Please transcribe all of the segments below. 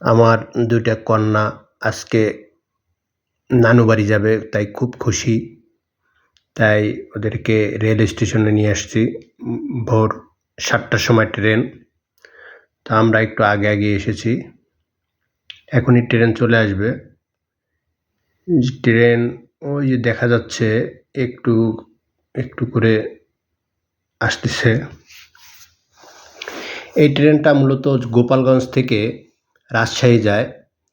আমার ২ টা কন্যা আজকে নানু বাড়ি যাবে, তাই খুব খুশি। তাই ওদেরকে রেল স্টেশনে নিয়ে আসছি। ভোর ৭টার সময় ট্রেন। তা আমরা একটু আগে এসেছি। এখনই ট্রেন চলে আসবে। ট্রেন ওই যে দেখা যাচ্ছে একটু করে আসতেছে। এই ট্রেনটা মূলত গোপালগঞ্জ থেকে রাজশাহী যায়।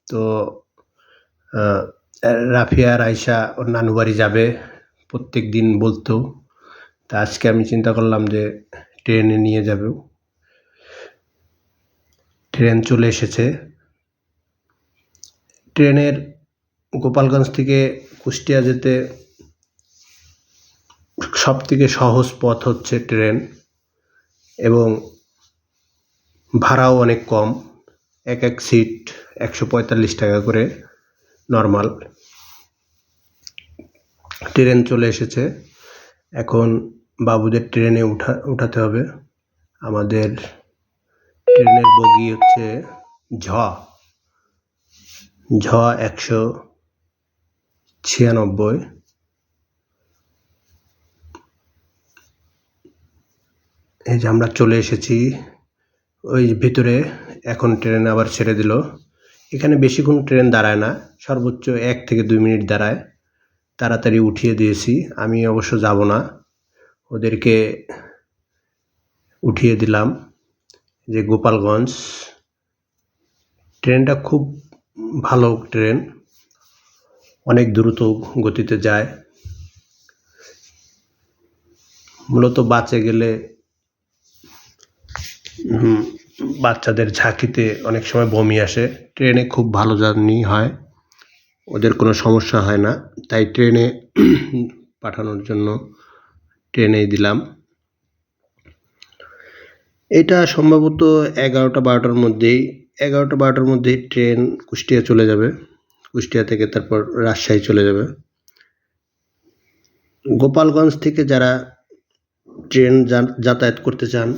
তো রাফিয়ার আইসা ওর নানু বাড়ি যাবে প্রত্যেকদিন বলতো। তা আজকে আমি চিন্তা করলাম যে ট্রেনে নিয়ে যাবো। ট্রেন চলে এসেছে। ট্রেনের গোপালগঞ্জ থেকে কুষ্টিয়া যেতে সবথেকে সহজ পথ হচ্ছে ট্রেন এবং ভাড়াও অনেক কম। এক সিট ১৪৫ টাকা করে নরমাল। ট্রেন চলে এসেছে। এখন বাবুদের ট্রেনে উঠাতে হবে। আমাদের ট্রেনের বগি হচ্ছে ঝ ১৯৬। এই যে আমরা চলে এসেছি ওই ভিতরে। এখন ট্রেন আবার ছেড়ে দিল। এখানে বেশিক্ষণ ট্রেন দাঁড়ায় না, সর্বোচ্চ ১ থেকে ২ মিনিট দাঁড়ায়। তাড়াতাড়ি উঠিয়ে দিয়েছি। আমি অবশ্য যাব না, ওদেরকে উঠিয়ে দিলাম। যে গোপালগঞ্জ ট্রেনটা খুব ভালো ট্রেন, অনেক দ্রুত গতিতে যায়। মূলত বাসে গেলে বাচ্চাদের ঝাঁকিতে অনেক সময় বমি আসে। ট্রেনে খুব ভালো জার্নি হয়, ওদের কোনো সমস্যা হয় না। তাই ট্রেনে পাঠানোর জন্য ট্রেনেই দিলাম। এটা সম্ভবত ১১টা-১২টার মধ্যেই ট্রেন কুষ্টিয়া চলে যাবে। কুষ্টিয়া থেকে তারপর রাজশাহী চলে যাবে। গোপালগঞ্জ থেকে যারা ট্রেন যাতায়াত করতে চান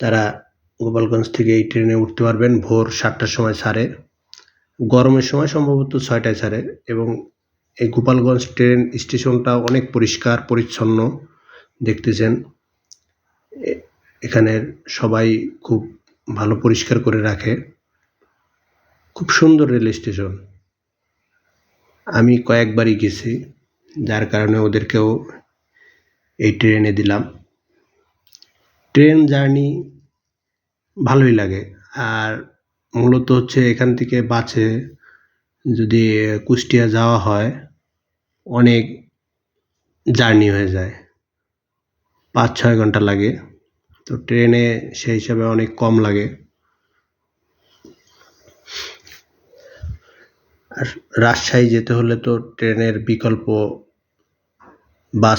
তারা গোপালগঞ্জ থেকে এই ট্রেনে উঠতে পারবেন। ভোর ৭টার সময় ছাড়ে। গরমের সময় সম্ভবত ৬টায় ছাড়ে এবং এই গোপালগঞ্জ ট্রেন স্টেশনটা অনেক পরিষ্কার পরিচ্ছন্ন দেখতেছেন। এখানের সবাই খুব ভালো পরিষ্কার করে রাখে। খুব সুন্দর রেল স্টেশন। আমি কয়েকবারই গেছি, যার কারণে ওদেরকেও এই ট্রেনে দিলাম। ট্রেন জার্নি ভালোই লাগে। আর মূলত হচ্ছে এখান থেকে বাসে যদি কুষ্টিয়া যাওয়া হয় অনেক জার্নি হয়ে যায়, ৫-৬ ঘন্টা লাগে। তো ট্রেনে সেই হিসাবে অনেক কম লাগে। আর রাজশাহী যেতে হলে তো ট্রেনের বিকল্প বাস